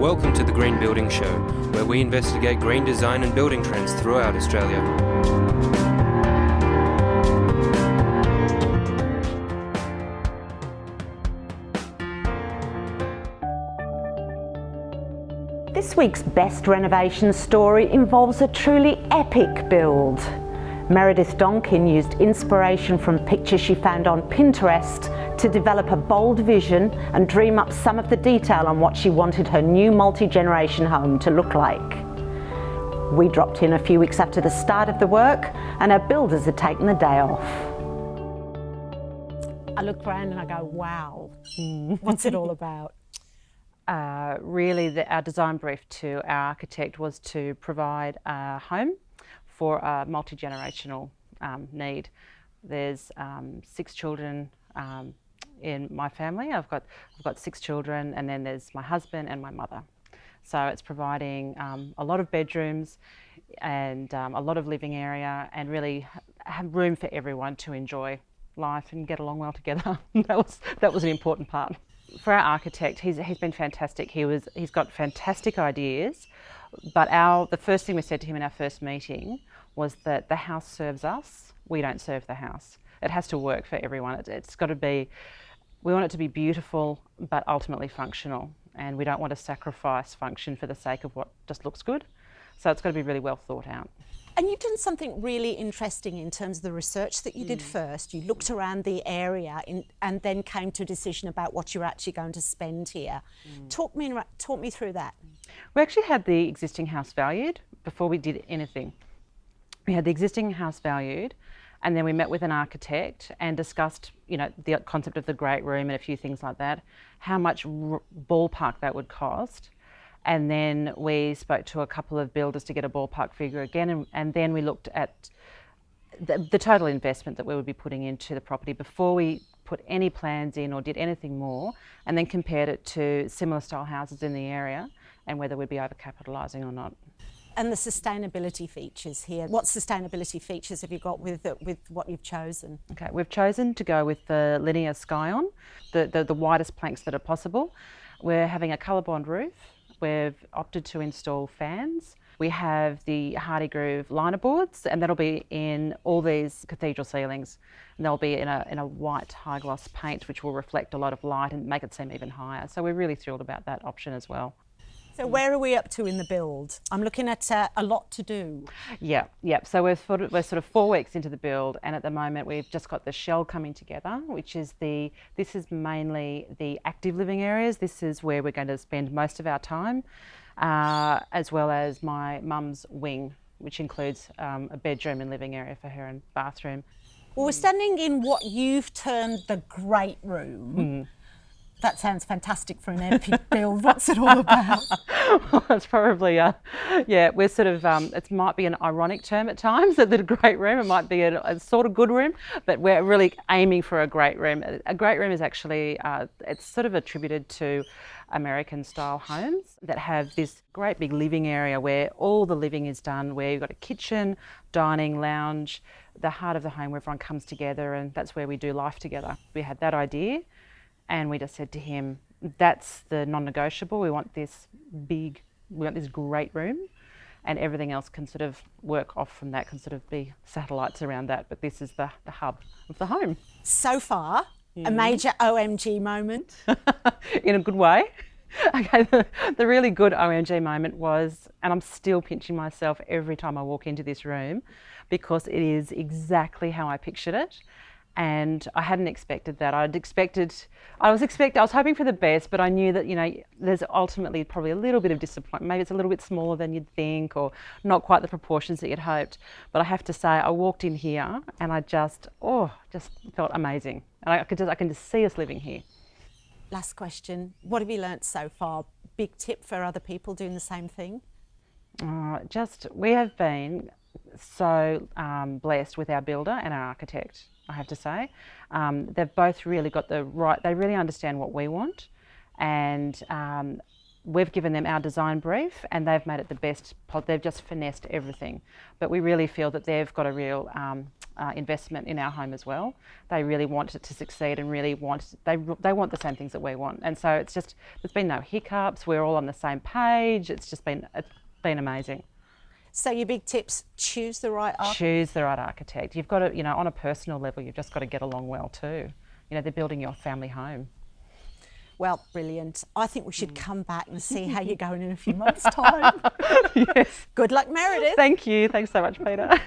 Welcome to the Green Building Show, where we investigate green design and building trends throughout Australia. This week's best renovation story involves a truly epic build. Meredith Donkin used inspiration from pictures she found on Pinterest to develop a bold vision and dream up some of the detail on what she wanted her new multi-generation home to look like. We dropped in a few weeks after the start of the work and her builders had taken the day off. I look around and I go, wow, what's it all about? Really, our design brief to our architect was to provide a home for a multi-generational need. There's 6 children in my family. I've got 6 children, and then there's my husband and my mother. So it's providing a lot of bedrooms and a lot of living area, and really have room for everyone to enjoy life and get along well together. that was an important part. For our architect, he's been fantastic. He's got fantastic ideas, but the first thing we said to him in our first meeting was that the house serves us, we don't serve the house. It has to work for everyone. It's got to be, we want it to be beautiful, but ultimately functional, and we don't want to sacrifice function for the sake of what just looks good. So it's got to be really well thought out. And you've done something really interesting in terms of the research that you did first. You looked around the area and then came to a decision about what you're actually going to spend here. Talk me through that. We actually had the existing house valued before we did anything. We had the existing house valued, and then we met with an architect and discussed, the concept of the great room and a few things like that, how much ballpark that would cost. And then we spoke to a couple of builders to get a ballpark figure again, and then we looked at the total investment that we would be putting into the property before we put any plans in or did anything more, and then compared it to similar style houses in the area and whether we'd be overcapitalising or not. And the sustainability features here. What sustainability features have you got with what you've chosen? Okay, we've chosen to go with the linear sky-on, the widest planks that are possible. We're having a colour bond roof. We've opted to install fans. We have the Hardy Groove liner boards, and that'll be in all these cathedral ceilings. And they'll be in a white high gloss paint, which will reflect a lot of light and make it seem even higher. So we're really thrilled about that option as well. So where are we up to in the build? I'm looking at a lot to do. Yeah. So we're sort of 4 weeks into the build, and at the moment we've just got the shell coming together, which is this is mainly the active living areas. This is where we're going to spend most of our time, as well as my mum's wing, which includes a bedroom and living area for her and bathroom. Well, we're standing in what you've termed the great room. That sounds fantastic for an epic build. What's it all about? Well, it's probably, we're sort of, it might be an ironic term at times, that the great room, it might be a sort of good room, but we're really aiming for a great room. A great room is actually, it's sort of attributed to American style homes that have this great big living area where all the living is done, where you've got a kitchen, dining, lounge, the heart of the home where everyone comes together, and that's where we do life together. We had that idea. And we just said to him, that's the non-negotiable. We want this great room, and everything else can sort of work off from that, can sort of be satellites around that. But this is the hub of the home. So far, a major OMG moment. In a good way. Okay, the really good OMG moment was, and I'm still pinching myself every time I walk into this room, because it is exactly how I pictured it. And I hadn't expected that. I was hoping for the best, but I knew that, there's ultimately probably a little bit of disappointment. Maybe it's a little bit smaller than you'd think, or not quite the proportions that you'd hoped. But I have to say, I walked in here and I just felt amazing. And I can just see us living here. Last question. What have you learnt so far? Big tip for other people doing the same thing? We have been so blessed with our builder and our architect, I have to say. They've both really got they really understand what we want, and we've given them our design brief and they've made it the best. They've just finessed everything. But we really feel that they've got a real investment in our home as well. They really want it to succeed and really they want the same things that we want. And so it's just, there's been no hiccups. We're all on the same page. It's been amazing. So your big tips: choose the right architect. Choose the right architect. You've got to, you know, on a personal level, you've just got to get along well too. You know, they're building your family home. Well, brilliant. I think we should come back and see how you're going in a few months' time. Yes. Good luck, Meredith. Thank you. Thanks so much, Peter.